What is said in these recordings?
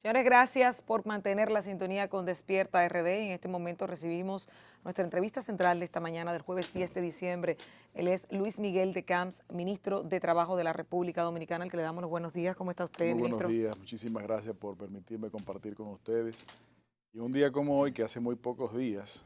Señores, gracias por mantener la sintonía con Despierta RD. En este momento recibimos nuestra entrevista central de esta mañana del jueves 10 de diciembre. Él es Luis Miguel de Camps, ministro de Trabajo de la República Dominicana, al que le damos los buenos días. ¿Cómo está usted, Muy buenos ministro? días, muchísimas gracias por permitirme compartir con ustedes. Y un día como hoy, que hace muy pocos días,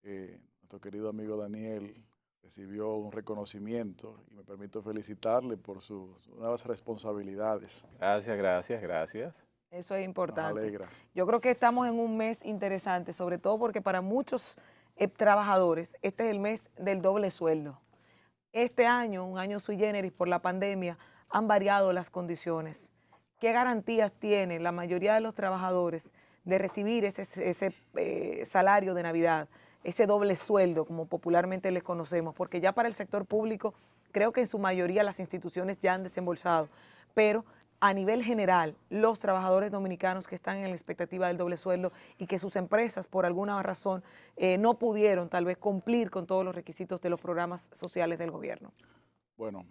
nuestro querido amigo Daniel recibió un reconocimiento y me permito felicitarle por sus nuevas responsabilidades. Gracias, gracias, gracias. Eso es Nos importante. alegra. Yo creo que estamos en un mes interesante, sobre todo porque para muchos trabajadores este es el mes del doble sueldo. Este año, un año sui generis por la pandemia, han variado las condiciones. ¿Qué garantías tiene la mayoría de los trabajadores de recibir ese salario de Navidad, ese doble sueldo, como popularmente les conocemos? Porque ya para el sector público, creo que en su mayoría las instituciones ya han desembolsado, pero a nivel general, los trabajadores dominicanos que están en la expectativa del doble sueldo y que sus empresas, por alguna razón, no pudieron tal vez cumplir con todos los requisitos de los programas sociales del gobierno. Bueno,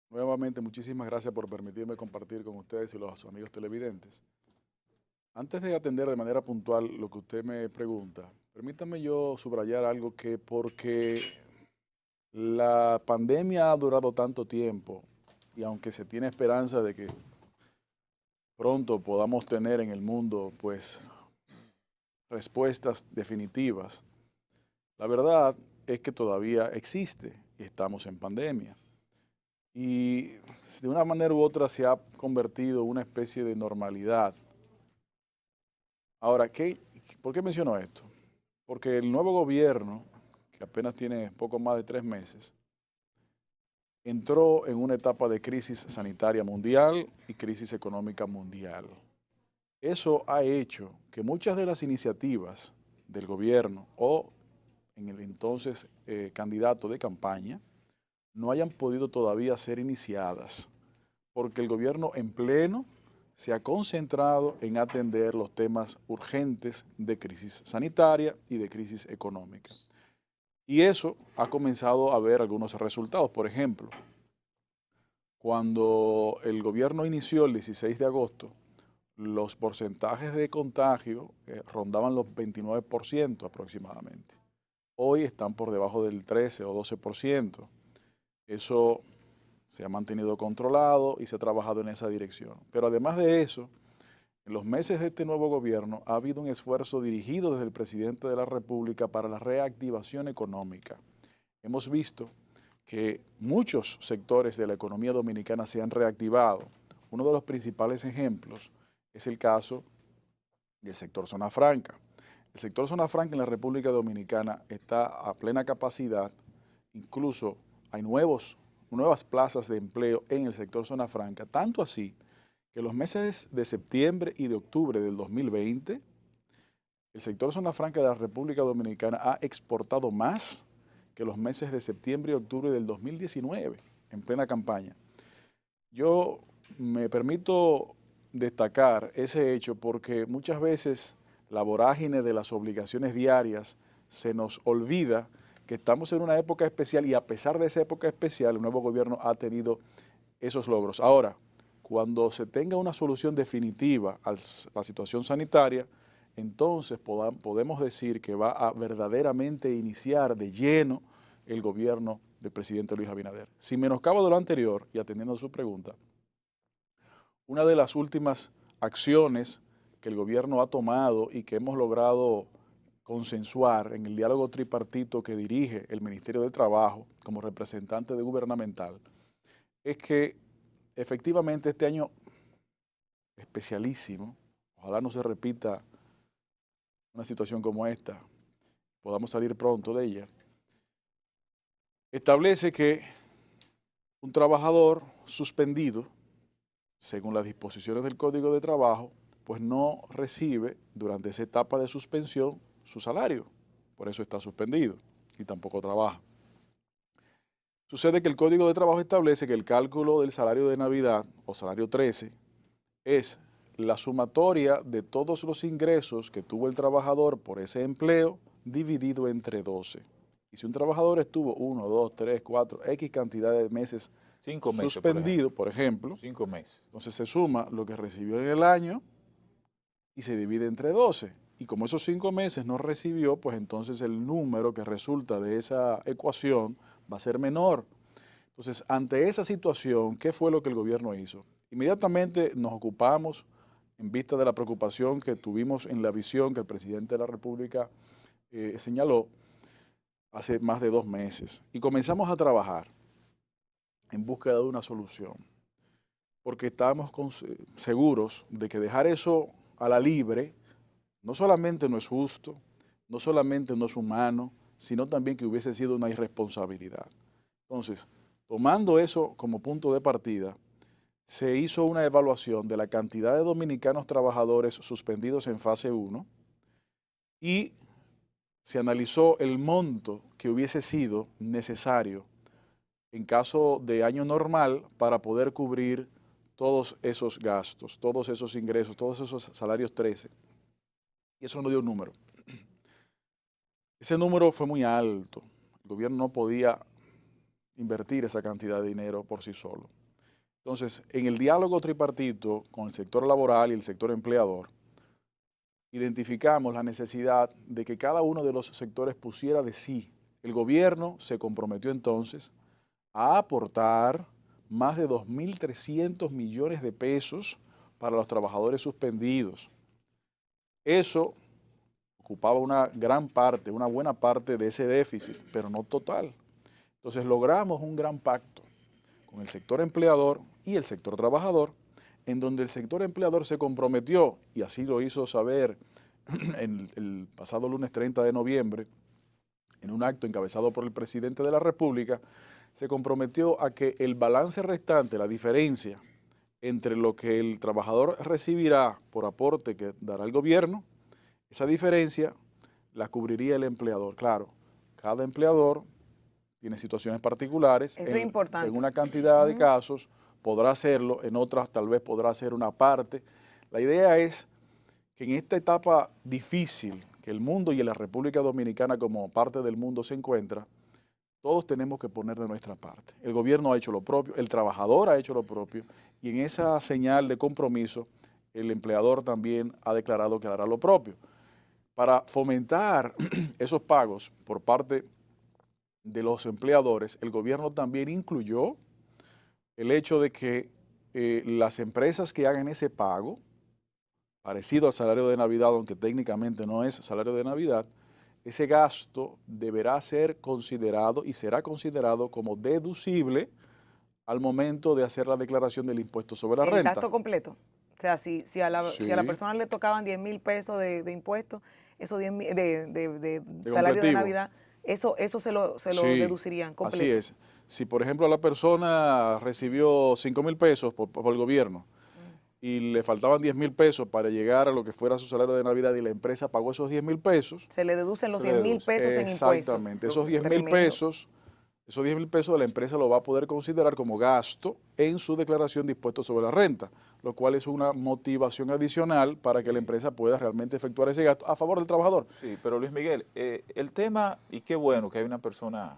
nuevamente muchísimas gracias por permitirme compartir con ustedes y los amigos televidentes. Antes de atender de manera puntual lo que usted me pregunta, permítame yo subrayar algo que porque la pandemia ha durado tanto tiempo y aunque se tiene esperanza de que pronto podamos tener en el mundo pues respuestas definitivas, la verdad es que todavía existe y estamos en pandemia. Y de una manera u otra se ha convertido en una especie de normalidad. Ahora, ¿por qué menciono esto? Porque el nuevo gobierno, que apenas tiene poco más de 3 meses, entró en una etapa de crisis sanitaria mundial y crisis económica mundial. Eso ha hecho que muchas de las iniciativas del gobierno o en el entonces candidato de campaña no hayan podido todavía ser iniciadas, porque el gobierno en pleno se ha concentrado en atender los temas urgentes de crisis sanitaria y de crisis económica. Y eso ha comenzado a ver algunos resultados. Por ejemplo, cuando el gobierno inició el 16 de agosto, los porcentajes de contagio rondaban los 29% aproximadamente. Hoy están por debajo del 13 o 12%. Eso se ha mantenido controlado y se ha trabajado en esa dirección. Pero además de eso, en los meses de este nuevo gobierno ha habido un esfuerzo dirigido desde el presidente de la República para la reactivación económica. Hemos visto que muchos sectores de la economía dominicana se han reactivado. Uno de los principales ejemplos es el caso del sector zona franca. El sector zona franca en la República Dominicana está a plena capacidad, incluso hay nuevas plazas de empleo en el sector zona franca, tanto así que los meses de septiembre y de octubre del 2020, el sector zona franca de la República Dominicana ha exportado más que los meses de septiembre y octubre del 2019, en plena campaña. Yo me permito destacar ese hecho porque muchas veces la vorágine de las obligaciones diarias se nos olvida que estamos en una época especial y a pesar de esa época especial, el nuevo gobierno ha tenido esos logros. Ahora, cuando se tenga una solución definitiva a la situación sanitaria, entonces podemos decir que va a verdaderamente iniciar de lleno el gobierno del presidente Luis Abinader. Sin menoscabo de lo anterior y atendiendo a su pregunta, una de las últimas acciones que el gobierno ha tomado y que hemos logrado consensuar en el diálogo tripartito que dirige el Ministerio de Trabajo como representante gubernamental es que efectivamente este año especialísimo, ojalá no se repita una situación como esta, podamos salir pronto de ella, establece que un trabajador suspendido, según las disposiciones del Código de Trabajo, pues no recibe durante esa etapa de suspensión su salario, por eso está suspendido y tampoco trabaja. Sucede que el Código de Trabajo establece que el cálculo del salario de Navidad o salario 13 es la sumatoria de todos los ingresos que tuvo el trabajador por ese empleo dividido entre 12. Y si un trabajador estuvo 1, 2, 3, 4, X cantidad de meses 5 meses, suspendido, por ejemplo, 5 meses. entonces se suma lo que recibió en el año y se divide entre 12. Y como esos 5 meses no recibió, pues entonces el número que resulta de esa ecuación va a ser menor. Entonces, ante esa situación, ¿qué fue lo que el gobierno hizo? Inmediatamente nos ocupamos, en vista de la preocupación que tuvimos en la visión que el presidente de la República señaló hace más de 2 meses, y comenzamos a trabajar en búsqueda de una solución, porque estábamos seguros de que dejar eso a la libre no solamente no es justo, no solamente no es humano, sino también que hubiese sido una irresponsabilidad. Entonces, tomando eso como punto de partida, se hizo una evaluación de la cantidad de dominicanos trabajadores suspendidos en fase 1 y se analizó el monto que hubiese sido necesario en caso de año normal para poder cubrir todos esos gastos, todos esos ingresos, todos esos salarios 13. Y eso no dio un número. Ese número fue muy alto. El gobierno no podía invertir esa cantidad de dinero por sí solo. Entonces, en el diálogo tripartito con el sector laboral y el sector empleador, identificamos la necesidad de que cada uno de los sectores pusiera de sí. El gobierno se comprometió entonces a aportar más de 2.300 millones de pesos para los trabajadores suspendidos. Eso ocupaba una gran parte, una buena parte de ese déficit, pero no total. Entonces logramos un gran pacto con el sector empleador y el sector trabajador, en donde el sector empleador se comprometió, y así lo hizo saber el pasado lunes 30 de noviembre, en un acto encabezado por el presidente de la República, se comprometió a que el balance restante, la diferencia entre lo que el trabajador recibirá por aporte que dará el gobierno, esa diferencia la cubriría el empleador. Claro, cada empleador tiene situaciones particulares. Eso es importante. En una cantidad de casos podrá hacerlo, en otras tal vez podrá hacer una parte. La idea es que en esta etapa difícil que el mundo y la República Dominicana como parte del mundo se encuentra, todos tenemos que poner de nuestra parte. El gobierno ha hecho lo propio, el trabajador ha hecho lo propio, y en esa señal de compromiso, el empleador también ha declarado que hará lo propio. Para fomentar esos pagos por parte de los empleadores, el gobierno también incluyó el hecho de que las empresas que hagan ese pago, parecido al salario de Navidad, aunque técnicamente no es salario de Navidad, ese gasto deberá ser considerado y será considerado como deducible al momento de hacer la declaración del impuesto sobre la renta. El gasto completo. O sea, si a la persona le tocaban 10,000 pesos de impuestos, esos 10,000 de salario de Navidad, eso se lo deducirían completo. Así es. Si, por ejemplo, la persona recibió 5,000 pesos por el gobierno y le faltaban 10,000 pesos para llegar a lo que fuera su salario de Navidad y la empresa pagó esos 10,000 pesos. Se le deducen los 10,000 pesos en impuestos. Exactamente. Esos 10,000 pesos la empresa lo va a poder considerar como gasto en su declaración de impuestos sobre la renta, lo cual es una motivación adicional para que la empresa pueda realmente efectuar ese gasto a favor del trabajador. Sí, pero Luis Miguel, el tema, y qué bueno que hay una persona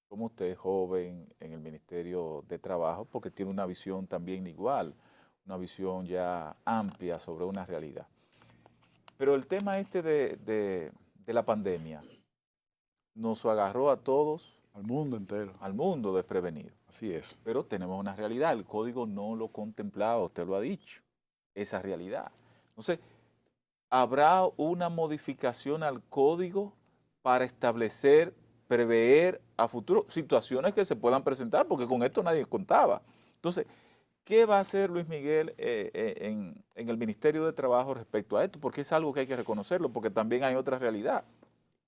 como usted, joven, en el Ministerio de Trabajo, porque tiene una visión también igual, una visión ya amplia sobre una realidad. Pero el tema de la pandemia nos agarró a todos. Al mundo entero. Al mundo desprevenido. Así es. Pero tenemos una realidad, el código no lo contemplaba, usted lo ha dicho, esa realidad. Entonces, ¿habrá una modificación al código para establecer, prever a futuro situaciones que se puedan presentar? Porque con esto nadie contaba. Entonces, ¿qué va a hacer Luis Miguel en el Ministerio de Trabajo respecto a esto? Porque es algo que hay que reconocerlo, porque también hay otra realidad.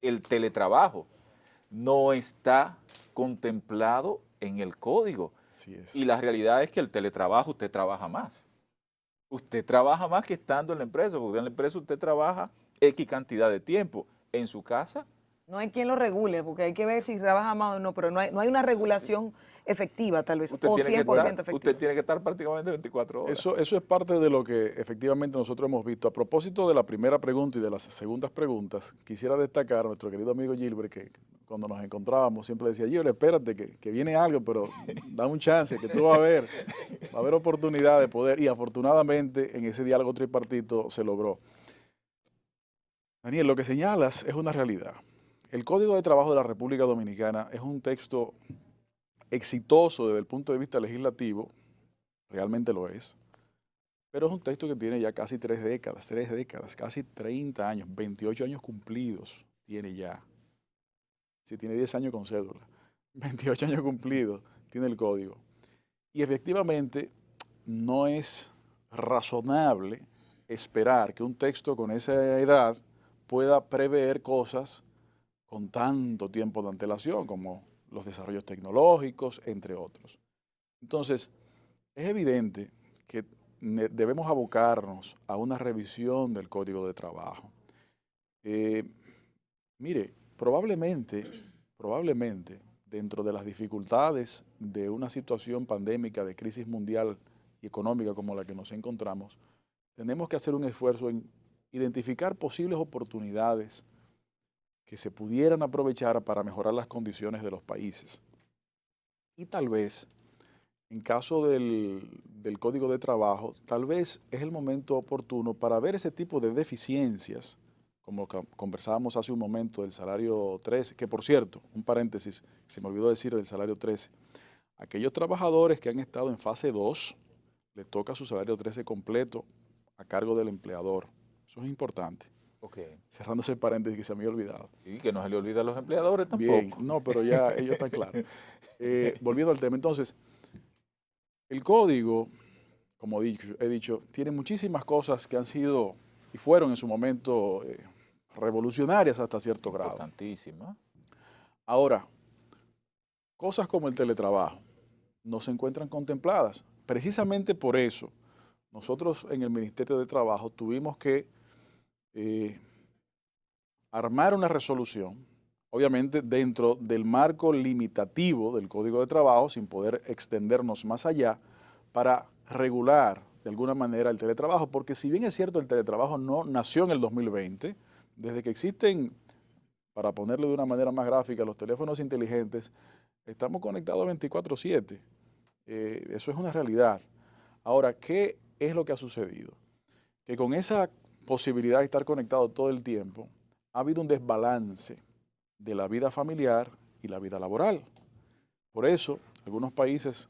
El teletrabajo no está contemplado en el código. Así es. Y la realidad es que el teletrabajo usted trabaja más. Usted trabaja más que estando en la empresa, porque en la empresa usted trabaja X cantidad de tiempo. En su casa. No hay quien lo regule, porque hay que ver si trabaja más o no, pero no hay una regulación efectiva, tal vez, usted o tiene 100% efectiva. Usted tiene que estar prácticamente 24 horas. Eso es parte de lo que efectivamente nosotros hemos visto. A propósito de la primera pregunta y de las segundas preguntas, quisiera destacar a nuestro querido amigo Gilbert, que cuando nos encontrábamos, siempre decía, Gio, espérate, que viene algo, pero da un chance, que tú vas a haber oportunidad de poder, y afortunadamente en ese diálogo tripartito se logró. Daniel, lo que señalas es una realidad. El Código de Trabajo de la República Dominicana es un texto exitoso desde el punto de vista legislativo, realmente lo es, pero es un texto que tiene ya casi 3 décadas, casi 30 años, 28 años cumplidos tiene ya. Si tiene 10 años con cédula, 28 años cumplidos tiene el código. Y efectivamente no es razonable esperar que un texto con esa edad pueda prever cosas con tanto tiempo de antelación como los desarrollos tecnológicos, entre otros. Entonces, es evidente que debemos abocarnos a una revisión del Código de Trabajo. Mire, probablemente, dentro de las dificultades de una situación pandémica, de crisis mundial y económica como la que nos encontramos, tenemos que hacer un esfuerzo en identificar posibles oportunidades que se pudieran aprovechar para mejorar las condiciones de los países. Y tal vez, en caso del Código de Trabajo, tal vez es el momento oportuno para ver ese tipo de deficiencias, como conversábamos hace un momento del salario 13, que por cierto, un paréntesis, se me olvidó decir del salario 13, aquellos trabajadores que han estado en fase 2, les toca su salario 13 completo a cargo del empleador. Eso es importante. Okay. Cerrando ese paréntesis que se me había olvidado. Y que no se le olvida a los empleadores tampoco. Bien, no, pero ya ellos están claros. Volviendo al tema, entonces, el código, como he dicho, tiene muchísimas cosas que han sido y fueron en su momento revolucionarias hasta cierto grado. Importantísima. Ahora, cosas como el teletrabajo no se encuentran contempladas. Precisamente por eso, nosotros en el Ministerio de Trabajo tuvimos que armar una resolución, obviamente dentro del marco limitativo del Código de Trabajo, sin poder extendernos más allá, para regular de alguna manera el teletrabajo, porque si bien es cierto el teletrabajo no nació en el 2020, desde que existen, para ponerlo de una manera más gráfica, los teléfonos inteligentes, estamos conectados 24/7. Eso es una realidad. Ahora, ¿qué es lo que ha sucedido? Que con esa posibilidad de estar conectado todo el tiempo, ha habido un desbalance de la vida familiar y la vida laboral. Por eso, algunos países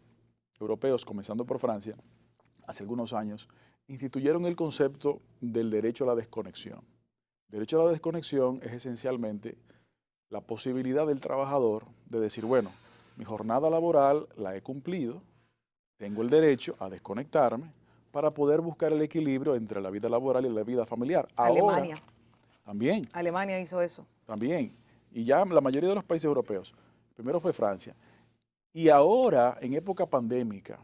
europeos, comenzando por Francia, hace algunos años, instituyeron el concepto del derecho a la desconexión. El derecho a la desconexión es esencialmente la posibilidad del trabajador de decir, bueno, mi jornada laboral la he cumplido, tengo el derecho a desconectarme para poder buscar el equilibrio entre la vida laboral y la vida familiar. Alemania. Ahora, también. Alemania hizo eso. También. Y ya la mayoría de los países europeos. Primero fue Francia. Y ahora, en época pandémica,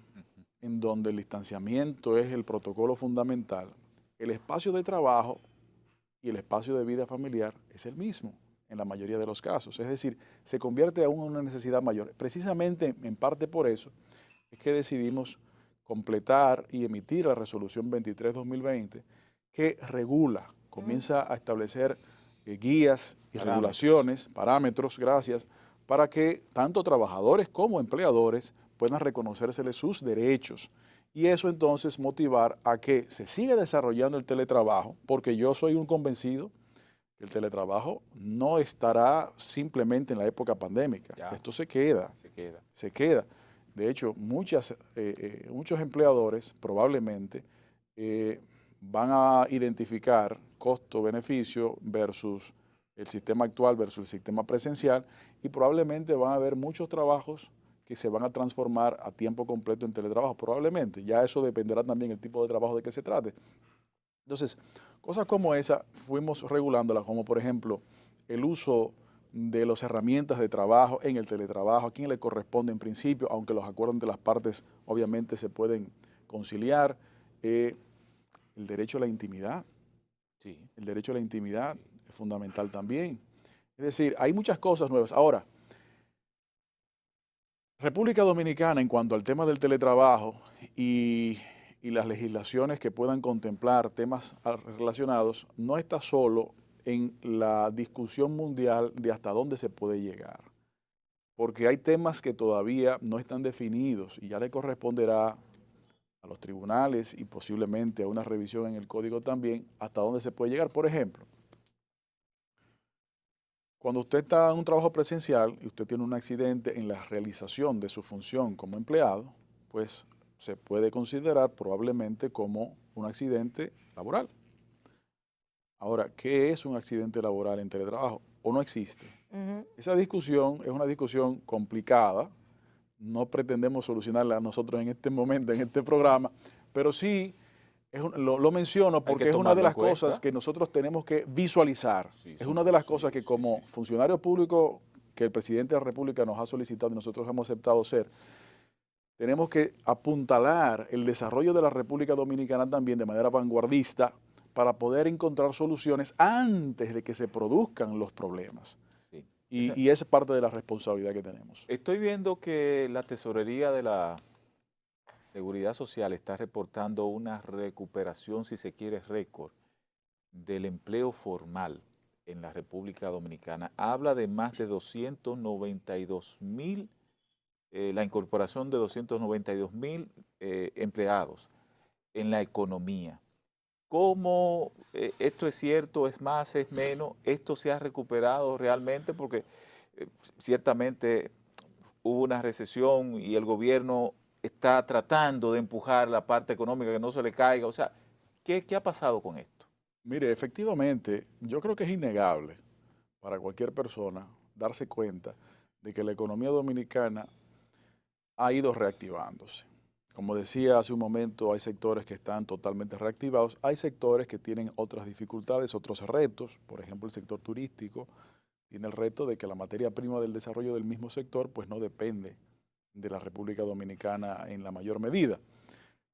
en donde el distanciamiento es el protocolo fundamental, el espacio de trabajo y el espacio de vida familiar es el mismo en la mayoría de los casos. Es decir, se convierte aún en una necesidad mayor. Precisamente, en parte por eso, es que decidimos completar y emitir la resolución 23/2020 que regula, comienza a establecer guías y regulaciones, parámetros, gracias, para que tanto trabajadores como empleadores puedan reconocérseles sus derechos y eso entonces motivar a que se siga desarrollando el teletrabajo, porque yo soy un convencido que el teletrabajo no estará simplemente en la época pandémica. Ya. Esto se queda. De hecho, muchos empleadores probablemente van a identificar costo-beneficio versus el sistema actual versus el sistema presencial y probablemente van a haber muchos trabajos que se van a transformar a tiempo completo en teletrabajo, probablemente. Ya eso dependerá también del tipo de trabajo de que se trate. Entonces, cosas como esa fuimos regulándolas, como por ejemplo el uso de las herramientas de trabajo en el teletrabajo, a quién le corresponde en principio, aunque los acuerdos entre las partes obviamente se pueden conciliar. El derecho a la intimidad. Sí. El derecho a la intimidad es fundamental también. Es decir, hay muchas cosas nuevas. Ahora, República Dominicana, en cuanto al tema del teletrabajo y las legislaciones que puedan contemplar temas relacionados, no está solo en la discusión mundial de hasta dónde se puede llegar, porque hay temas que todavía no están definidos y ya le corresponderá a los tribunales y posiblemente a una revisión en el código también hasta dónde se puede llegar. Por ejemplo, cuando usted está en un trabajo presencial y usted tiene un accidente en la realización de su función como empleado, pues se puede considerar probablemente como un accidente laboral. Ahora, ¿qué es un accidente laboral en teletrabajo? ¿O no existe? Esa discusión es una discusión complicada. No pretendemos solucionarla nosotros en este momento, en este programa, pero sí lo menciono porque es una de las cosas que nosotros tenemos que visualizar. Es una de las cosas que como funcionario público que el presidente de la República nos ha solicitado y nosotros hemos aceptado ser, tenemos que apuntalar el desarrollo de la República Dominicana también de manera vanguardista para poder encontrar soluciones antes de que se produzcan los problemas. Sí. Y esa es parte de la responsabilidad que tenemos. Estoy viendo que la tesorería de la Seguridad Social está reportando una recuperación, si se quiere, récord del empleo formal en la República Dominicana. Habla de más de 292,000, la incorporación de 292,000 empleados en la economía. ¿Cómo esto es cierto, es más, es menos? ¿Esto se ha recuperado realmente? Porque ciertamente hubo una recesión y el gobierno está tratando de empujar la parte económica, que no se le caiga. O sea, ¿qué ha pasado con esto? Mire, efectivamente, yo creo que es innegable para cualquier persona darse cuenta de que la economía dominicana ha ido reactivándose. Como decía hace un momento, hay sectores que están totalmente reactivados, hay sectores que tienen otras dificultades, otros retos. Por ejemplo, el sector turístico tiene el reto de que la materia prima del desarrollo del mismo sector pues no depende de la República Dominicana en la mayor medida.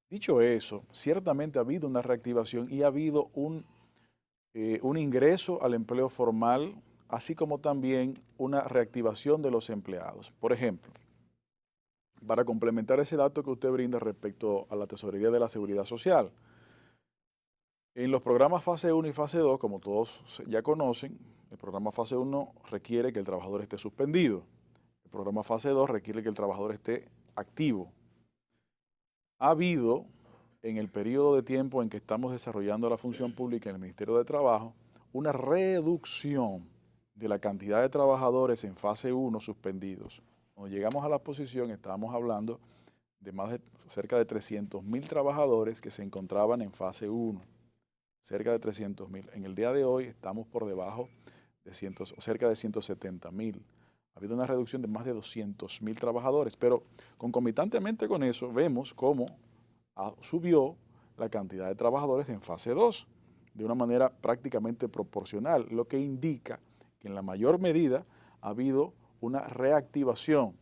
Dicho eso, ciertamente ha habido una reactivación y ha habido un ingreso al empleo formal, así como también una reactivación de los empleados. Por ejemplo, para complementar ese dato que usted brinda respecto a la Tesorería de la Seguridad Social, en los programas fase 1 y fase 2, como todos ya conocen, el programa fase 1 requiere que el trabajador esté suspendido. El programa fase 2 requiere que el trabajador esté activo. Ha habido, en el periodo de tiempo en que estamos desarrollando la función pública en el Ministerio de Trabajo, una reducción de la cantidad de trabajadores en fase 1 suspendidos. Cuando llegamos a la posición estábamos hablando de cerca de 300,000 trabajadores que se encontraban en fase 1, cerca de 300,000. En el día de hoy estamos por debajo de cerca de 170,000. Ha habido una reducción de más de 200,000 trabajadores, pero concomitantemente con eso vemos cómo subió la cantidad de trabajadores en fase 2 de una manera prácticamente proporcional, lo que indica que en la mayor medida ha habido una reactivación.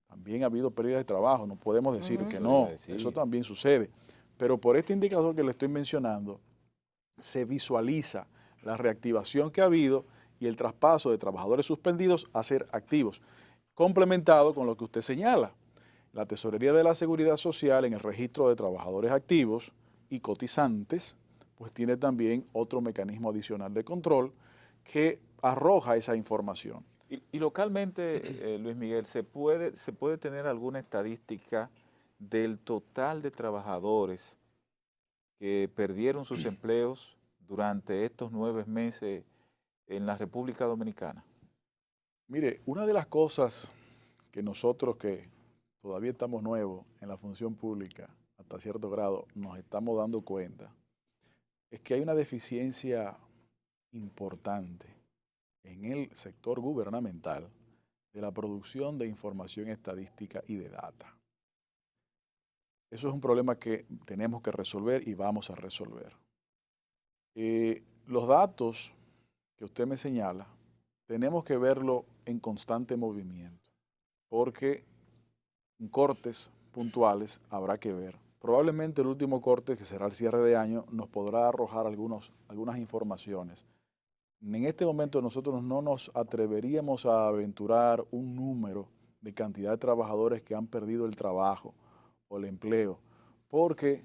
También ha habido pérdidas de trabajo, no podemos decir que no, eso también sucede. Pero por este indicador que le estoy mencionando, se visualiza la reactivación que ha habido y el traspaso de trabajadores suspendidos a ser activos, complementado con lo que usted señala. La Tesorería de la Seguridad Social en el registro de trabajadores activos y cotizantes, pues tiene también otro mecanismo adicional de control que arroja esa información. Y localmente, Luis Miguel, ¿se puede tener alguna estadística del total de trabajadores que perdieron sus empleos durante estos 9 meses en la República Dominicana? Mire, una de las cosas que nosotros que todavía estamos nuevos en la función pública, hasta cierto grado, nos estamos dando cuenta, es que hay una deficiencia importante en el sector gubernamental de la producción de información estadística y de data. Eso es un problema que tenemos que resolver y vamos a resolver. Los datos que usted me señala, tenemos que verlo en constante movimiento, porque cortes puntuales habrá que ver. Probablemente el último corte, que será el cierre de año, nos podrá arrojar algunas informaciones. En este momento nosotros no nos atreveríamos a aventurar un número de cantidad de trabajadores que han perdido el trabajo o el empleo, porque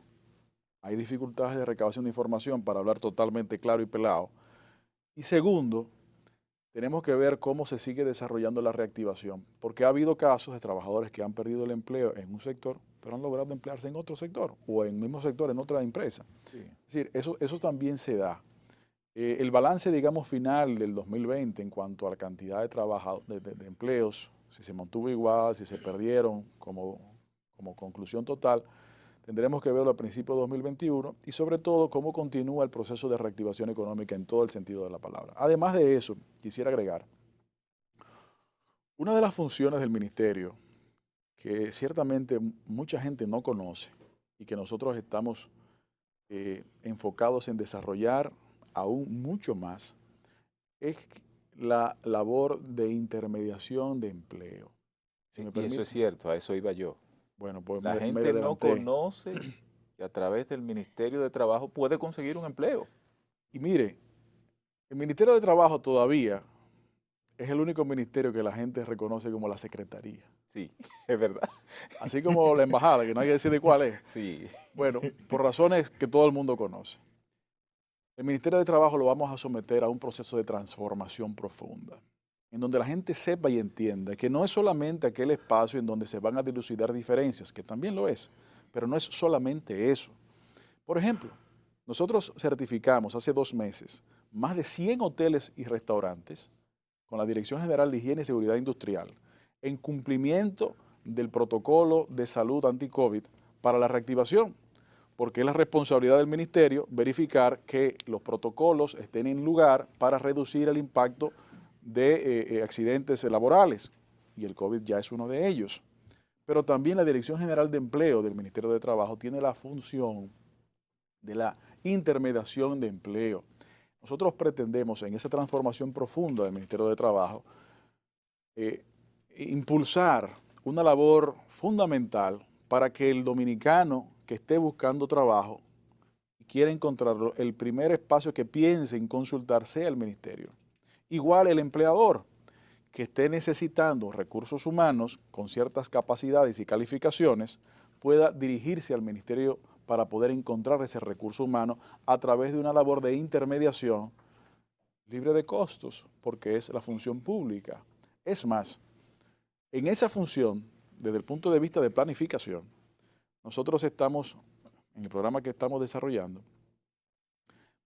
hay dificultades de recabación de información, para hablar totalmente claro y pelado. Y segundo, tenemos que ver cómo se sigue desarrollando la reactivación, porque ha habido casos de trabajadores que han perdido el empleo en un sector, pero han logrado emplearse en otro sector o en el mismo sector en otra empresa. Sí. Es decir, eso también se da. El balance, digamos, final del 2020 en cuanto a la cantidad de trabajo, de empleos, si se mantuvo igual, si se perdieron como conclusión total, tendremos que verlo a principios de 2021 y sobre todo cómo continúa el proceso de reactivación económica en todo el sentido de la palabra. Además de eso, quisiera agregar, una de las funciones del ministerio que ciertamente mucha gente no conoce y que nosotros estamos enfocados en desarrollar aún mucho más, es la labor de intermediación de empleo. Si me Y permite. eso es cierto, a eso iba yo. Bueno, pues La me gente no adelanté. conoce que a través del Ministerio de Trabajo puede conseguir un empleo. Y mire, el Ministerio de Trabajo todavía es el único ministerio que la gente reconoce como la secretaría. Sí, es verdad. Así como la embajada, que no hay que decir de cuál es. Sí. Bueno, por razones que todo el mundo conoce. El Ministerio de Trabajo lo vamos a someter a un proceso de transformación profunda, en donde la gente sepa y entienda que no es solamente aquel espacio en donde se van a dilucidar diferencias, que también lo es, pero no es solamente eso. Por ejemplo, nosotros certificamos hace 2 meses más de 100 hoteles y restaurantes con la Dirección General de Higiene y Seguridad Industrial en cumplimiento del protocolo de salud anti-COVID para la reactivación, porque es la responsabilidad del ministerio verificar que los protocolos estén en lugar para reducir el impacto de accidentes laborales, y el COVID ya es uno de ellos. Pero también la Dirección General de Empleo del Ministerio de Trabajo tiene la función de la intermediación de empleo. Nosotros pretendemos en esa transformación profunda del Ministerio de Trabajo impulsar una labor fundamental para que el dominicano que esté buscando trabajo y quiera encontrarlo, el primer espacio que piense en consultar sea el ministerio. Igual el empleador que esté necesitando recursos humanos con ciertas capacidades y calificaciones pueda dirigirse al ministerio para poder encontrar ese recurso humano a través de una labor de intermediación libre de costos, porque es la función pública. Es más, en esa función, desde el punto de vista de planificación, nosotros estamos, en el programa que estamos desarrollando,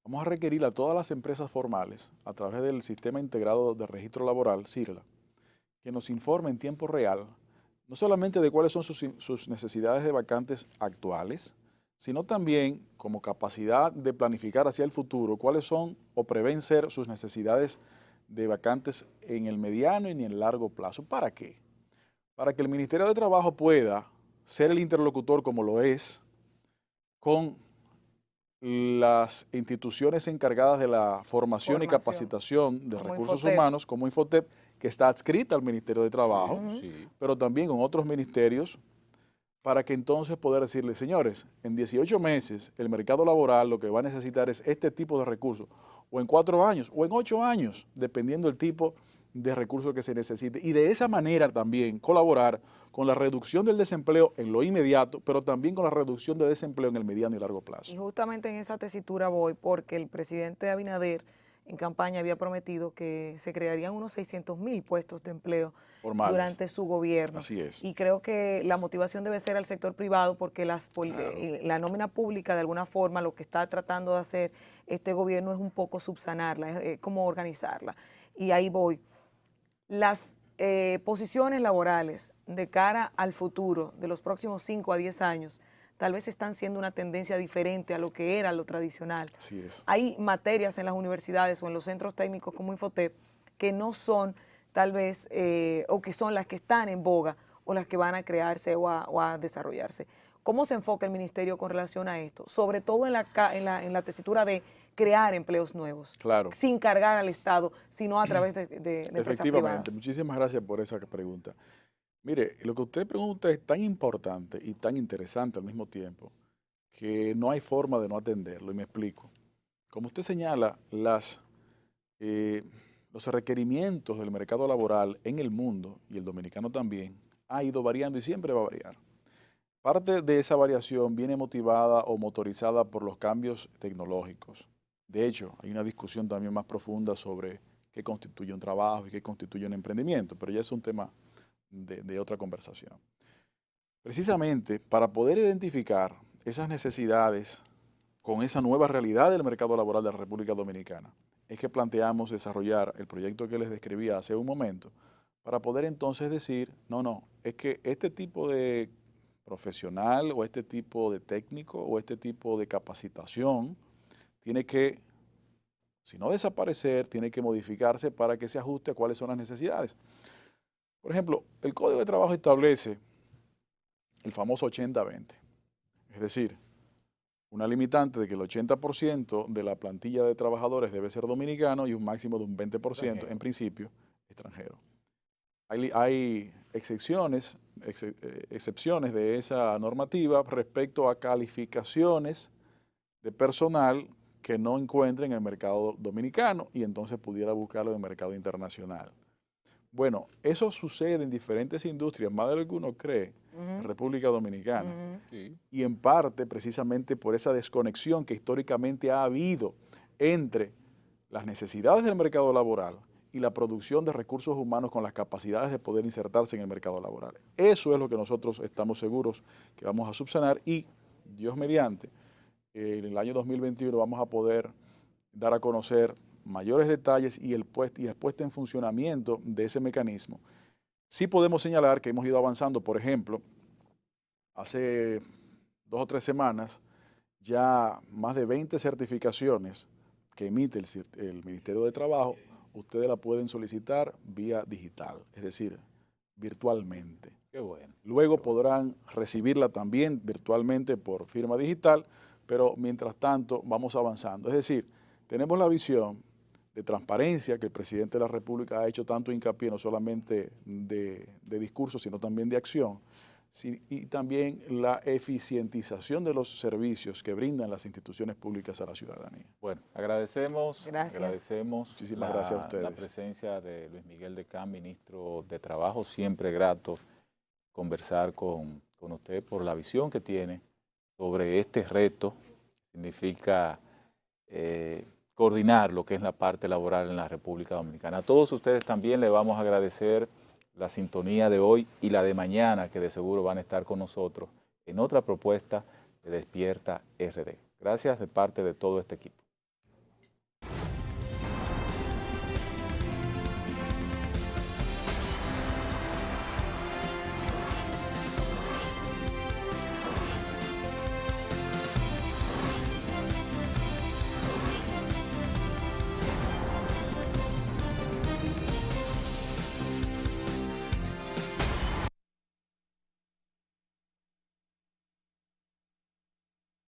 vamos a requerir a todas las empresas formales, a través del Sistema Integrado de Registro Laboral, SIRLA, que nos informe en tiempo real, no solamente de cuáles son sus necesidades de vacantes actuales, sino también como capacidad de planificar hacia el futuro cuáles son o prevén ser sus necesidades de vacantes en el mediano y en el largo plazo. ¿Para qué? Para que el Ministerio de Trabajo pueda ser el interlocutor, como lo es, con las instituciones encargadas de la formación y capacitación de como recursos Infotep. humanos, como Infotep, que está adscrita al Ministerio de Trabajo, Sí. pero también con otros ministerios, para que entonces poder decirle, señores, en 18 meses el mercado laboral lo que va a necesitar es este tipo de recursos, o en 4 años, o en 8 años, dependiendo del tipo de recursos que se necesite. Y de esa manera también colaborar con la reducción del desempleo en lo inmediato, pero también con la reducción de desempleo en el mediano y largo plazo. Y justamente en esa tesitura voy porque el presidente Abinader en campaña había prometido que se crearían unos 600,000 puestos de empleo Formales. durante su gobierno. Así es. Y creo que la motivación debe ser al sector privado porque la nómina pública de alguna forma lo que está tratando de hacer este gobierno es un poco subsanarla, es como organizarla. Y ahí voy. Las posiciones laborales de cara al futuro de los próximos 5 a 10 años tal vez están siendo una tendencia diferente a lo que era lo tradicional. Así es. Hay materias en las universidades o en los centros técnicos como Infotep que no son tal vez, o que son las que están en boga o las que van a crearse o a desarrollarse. ¿Cómo se enfoca el ministerio con relación a esto? Sobre todo en la tesitura de crear empleos nuevos, Claro. sin cargar al Estado, sino a través de empresas privadas. Efectivamente, muchísimas gracias por esa pregunta. Mire, lo que usted pregunta es tan importante y tan interesante al mismo tiempo que no hay forma de no atenderlo, y me explico. Como usted señala, los requerimientos del mercado laboral en el mundo, y el dominicano también, ha ido variando y siempre va a variar. Parte de esa variación viene motivada o motorizada por los cambios tecnológicos. De hecho, hay una discusión también más profunda sobre qué constituye un trabajo y qué constituye un emprendimiento, pero ya es un tema de otra conversación. Precisamente para poder identificar esas necesidades con esa nueva realidad del mercado laboral de la República Dominicana, es que planteamos desarrollar el proyecto que les describía hace un momento, para poder entonces decir, no, es que este tipo de profesional o este tipo de técnico o este tipo de capacitación tiene que, si no desaparecer, tiene que modificarse para que se ajuste a cuáles son las necesidades. Por ejemplo, el Código de Trabajo establece el famoso 80-20, es decir, una limitante de que el 80% de la plantilla de trabajadores debe ser dominicano y un máximo de un 20%, en principio, extranjero. Hay excepciones de esa normativa respecto a calificaciones de personal que no encuentren en el mercado dominicano y entonces pudiera buscarlo en el mercado internacional. Bueno, eso sucede en diferentes industrias, más de lo que uno cree, en República Dominicana. Sí. Y en parte precisamente por esa desconexión que históricamente ha habido entre las necesidades del mercado laboral y la producción de recursos humanos con las capacidades de poder insertarse en el mercado laboral. Eso es lo que nosotros estamos seguros que vamos a subsanar y, Dios mediante, en el año 2021 vamos a poder dar a conocer mayores detalles y la puesta en funcionamiento de ese mecanismo. Sí podemos señalar que hemos ido avanzando, por ejemplo, hace 2 o 3 semanas, ya más de 20 certificaciones que emite el Ministerio de Trabajo, ustedes la pueden solicitar vía digital, es decir, virtualmente. Qué bueno. Luego podrán recibirla también virtualmente por firma digital, pero mientras tanto vamos avanzando. Es decir, tenemos la visión de transparencia que el presidente de la República ha hecho tanto hincapié, no solamente de discurso, sino también de acción, y también la eficientización de los servicios que brindan las instituciones públicas a la ciudadanía. Bueno, agradecemos Muchísimas gracias a ustedes. La presencia de Luis Miguel Decán, ministro de Trabajo. Siempre grato conversar con usted por la visión que tiene sobre este reto. Significa coordinar lo que es la parte laboral en la República Dominicana. A todos ustedes también le vamos a agradecer la sintonía de hoy y la de mañana, que de seguro van a estar con nosotros en otra propuesta de Despierta RD. Gracias de parte de todo este equipo.